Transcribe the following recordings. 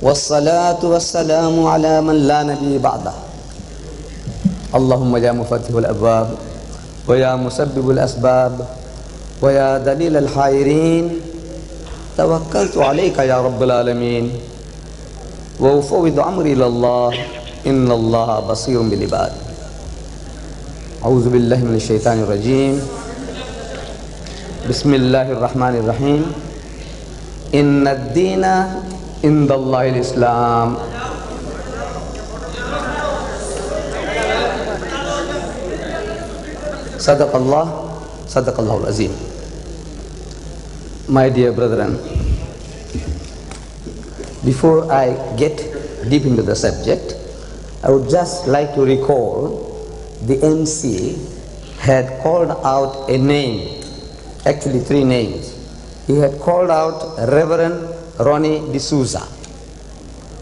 والصلاة والسلام على من لا نبي بعده. اللهم يا مفتح الأبواب ويا مسبب الأسباب ويا دليل الحائرين توكلت عليك يا رب العالمين وأفوض أمري إلى الله إن الله بصير بالعباد. أعوذ بالله من الشيطان الرجيم. بسم الله الرحمن الرحيم. إن الدين عند الله الإسلام. صدق الله العظيم. My dear brethren, before I get deep into the subject, I would just like to recall the MC had called out a name, actually three names. He had called out Reverend Ronnie D'Souza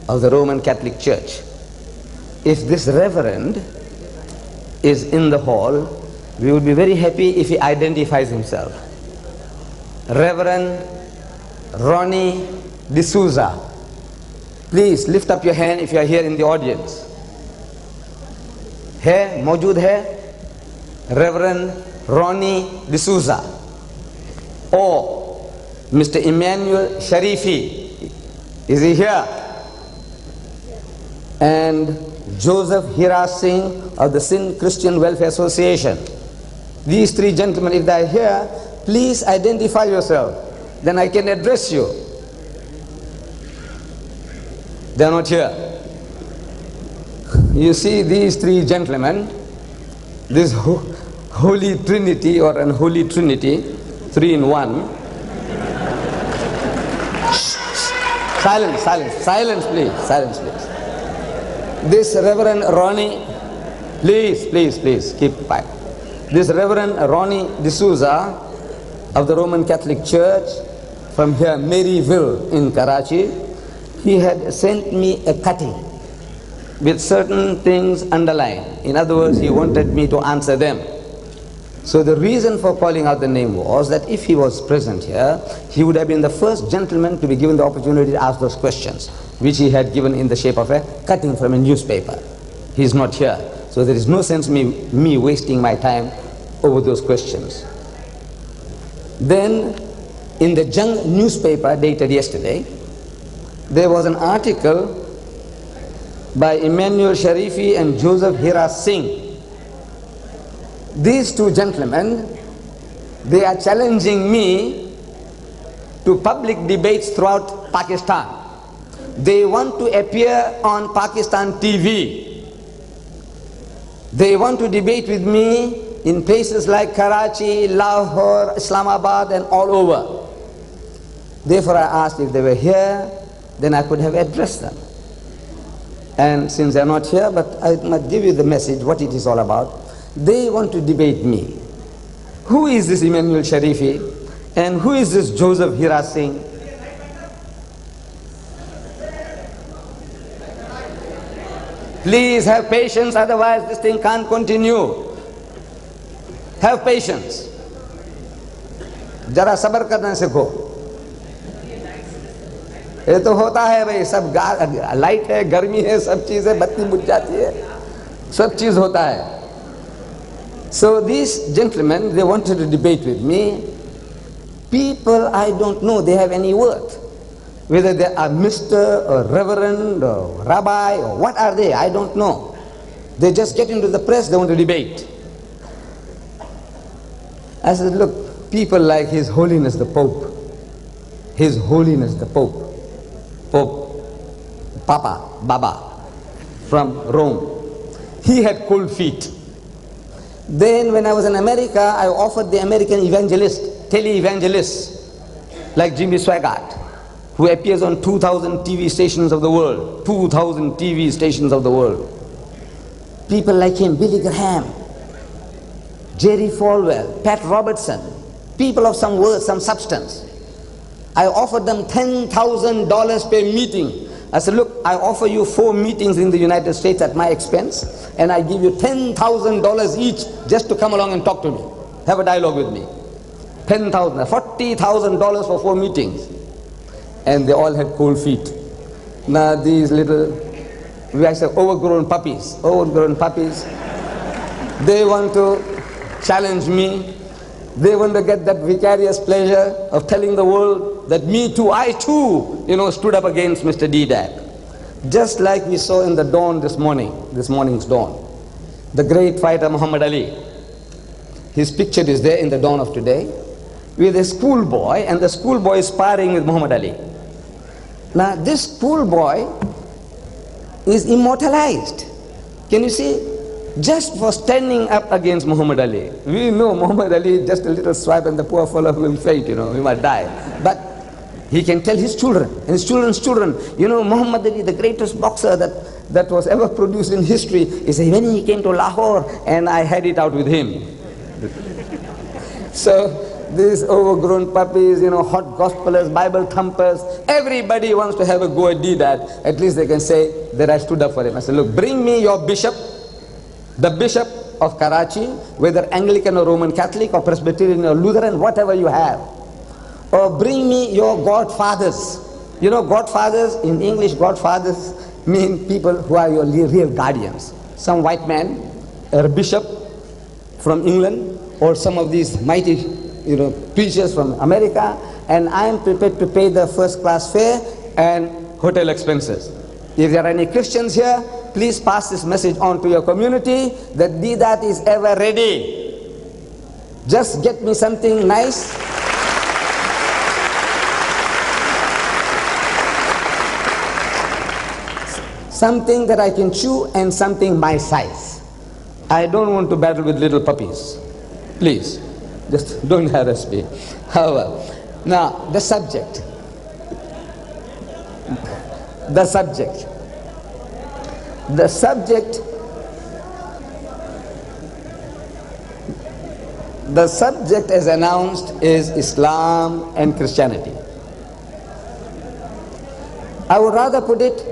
of the Roman Catholic Church. If this reverend is in the hall, we would be very happy if he identifies himself. Reverend Ronnie D'Souza, please lift up your hand if you are here in the audience. है मौजूद है Reverend Ronnie D'Souza or Mr. Emmanuel Sharifi, is he here? And Joseph Hira Singh of the Sindh Christian Welfare Association. These three gentlemen, if they are here, please identify yourself, then I can address you. They are not here. You see these three gentlemen, this Holy Trinity or Unholy Trinity, three in one. Silence please. This Reverend Ronnie, please keep quiet. This Reverend Ronnie D'Souza of the Roman Catholic Church from here, Maryville in Karachi, he had sent me a cutting with certain things underlined. In other words, he wanted me to answer them. So the reason for calling out the name was that if he was present here, he would have been the first gentleman to be given the opportunity to ask those questions, which he had given in the shape of a cutting from a newspaper. He is not here, so there is no sense me wasting my time over those questions. Then, in the Jung newspaper dated yesterday, there was an article by Emmanuel Sharifi and Joseph Hira Singh. These two gentlemen, they are challenging me to public debates throughout Pakistan. They want to appear on Pakistan TV. They want to debate with me in places like Karachi, Lahore, Islamabad and all over. Therefore I asked if they were here, then I could have addressed them. And since they are not here, but I must give you the message, what it is all about. They want to debate me. Who is this Emmanuel Sharifi and who is this Joseph Hira Singh? Please have patience, otherwise this thing can't continue. Have patience. जरा सब्र करना सीखो. ये तो होता है भाई, सब लाइट है, गर्मी है, सब चीज है, बत्ती बुझ जाती है, सब चीज होता है. So these gentlemen, they wanted to debate with me. People I don't know they have any worth. Whether they are Mr. or Reverend or Rabbi or what are they, I don't know. They just get into the press, they want to debate. I said, look, people like His Holiness the Pope, His Holiness the Pope, Papa, Baba, from Rome, he had cold feet. Then when I was in America, I offered the American evangelist, tele-evangelists, like Jimmy Swaggart, who appears on 2,000 TV stations of the world, 2,000 TV stations of the world. People like him, Billy Graham, Jerry Falwell, Pat Robertson, people of some worth, some substance. I offered them $10,000 per meeting. I said, look, I offer you 4 meetings in the United States at my expense, and I give you $10,000 each just to come along and talk to me. Have a dialogue with me. $10,000, $40,000 for 4 meetings. And they all had cold feet. Now these little, I say overgrown puppies, they want to challenge me. They want to get that vicarious pleasure of telling the world that me too, I too, stood up against Mr. Deedat. Just like we saw in the dawn this morning's dawn. The great fighter Muhammad Ali. His picture is there in the dawn of today with a schoolboy, and the schoolboy is sparring with Muhammad Ali. Now this schoolboy is immortalized. Can you see? Just for standing up against Muhammad Ali. We know Muhammad Ali, just a little swipe and the poor fellow will faint, he might die. But he can tell his children and his children's children, Muhammad Ali, the greatest boxer that was ever produced in history, he said, when he came to Lahore and I had it out with him. So these overgrown puppies, hot gospelers, Bible thumpers, everybody wants to have a go at Deedat. At least they can say that I stood up for him. I said, look, bring me your bishop, the bishop of Karachi, whether Anglican or Roman Catholic or Presbyterian or Lutheran, whatever you have. Or bring me your godfathers. Godfathers, in English, godfathers mean people who are your real guardians. Some white man, a bishop from England, or some of these mighty preachers from America, and I am prepared to pay the first class fare and hotel expenses. If there are any Christians here, please pass this message on to your community that Deedat is ever ready. Just get me something nice. Something that I can chew and something my size. I don't want to battle with little puppies. Please, just don't harass me. However, now the subject. The subject as announced is Islam and Christianity. I would rather put it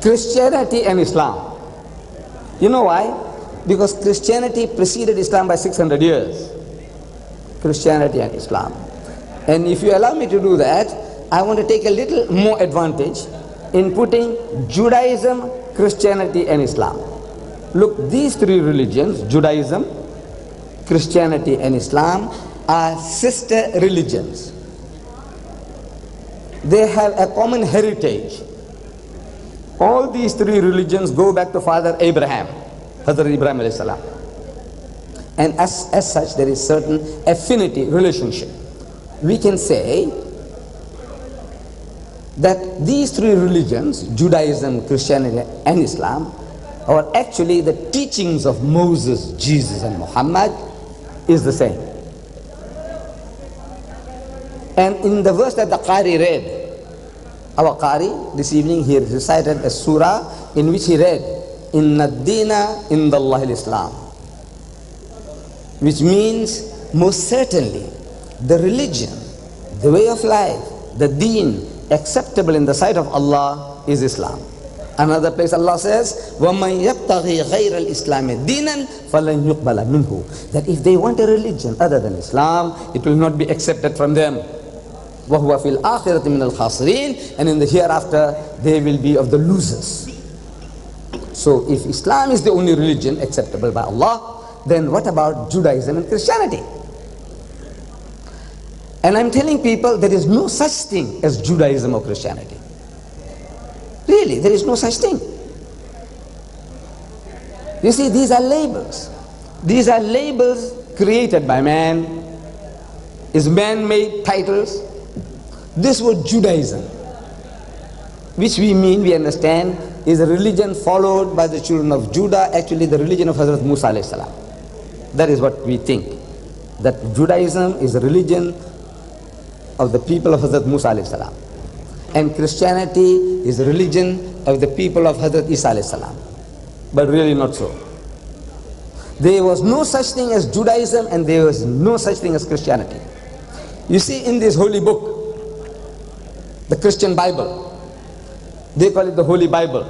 Christianity and Islam. You know why? Because Christianity preceded Islam by 600 years. Christianity and Islam. And if you allow me to do that, I want to take a little more advantage in putting Judaism, Christianity and Islam. Look, these three religions, Judaism, Christianity and Islam, are sister religions. They have a common heritage. All these three religions go back to Father Abraham, Hazrat Ibrahim alayhi salam. And as such, there is certain affinity, relationship. We can say that these three religions, Judaism, Christianity and Islam, are actually the teachings of Moses, Jesus and Muhammad is the same. And in the verse that the Qari read, our Qari this evening, he recited a surah in which he read, Inna ad-deena indallahi al-Islam, which means most certainly the religion, the way of life, the deen acceptable in the sight of Allah is Islam. Another place Allah says, وَمَنْ يَبْتَغِي غَيْرَ الْإِسْلَامِ دِينًا فَلَنْ يُقْبَلَ مِنْهُ, that if they want a religion other than Islam, it will not be accepted from them. وَهُوَ فِي الْآخِرَةِ مِنَ الْخَاسِرِينَ, and in the hereafter they will be of the losers. So if Islam is the only religion acceptable by Allah, then what about Judaism and Christianity? And I'm telling people there is no such thing as Judaism or Christianity. Really, there is no such thing. You see, these are labels. These are labels created by man, is man-made titles. This word Judaism, which we understand, is a religion followed by the children of Judah, actually the religion of Hazrat Musa alayhi salam. That is what we think, that Judaism is a religion of the people of Hazrat Musa alayhi salam, and Christianity is a religion of the people of Hazrat Isa alayhi salam. But really not so. There was no such thing as Judaism and there was no such thing as Christianity. You see, in this holy book, the Christian Bible, they call it the Holy Bible.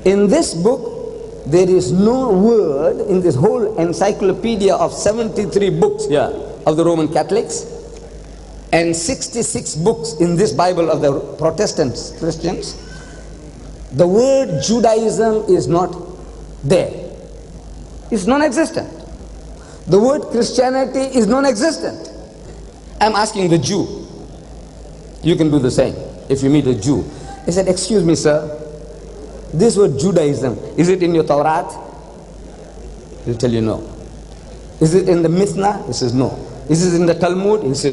In this book, there is no word in this whole encyclopedia of 73 books here of the Roman Catholics. and 66 books in this Bible of the Protestants, Christians, the word Judaism is not there. It's non-existent. The word Christianity is non-existent. I'm asking the Jew. You can do the same if you meet a Jew. He said, excuse me, sir, this word Judaism, is it in your Torah? He'll tell you no. Is it in the Mishnah? He says no. Is it in the Talmud? He says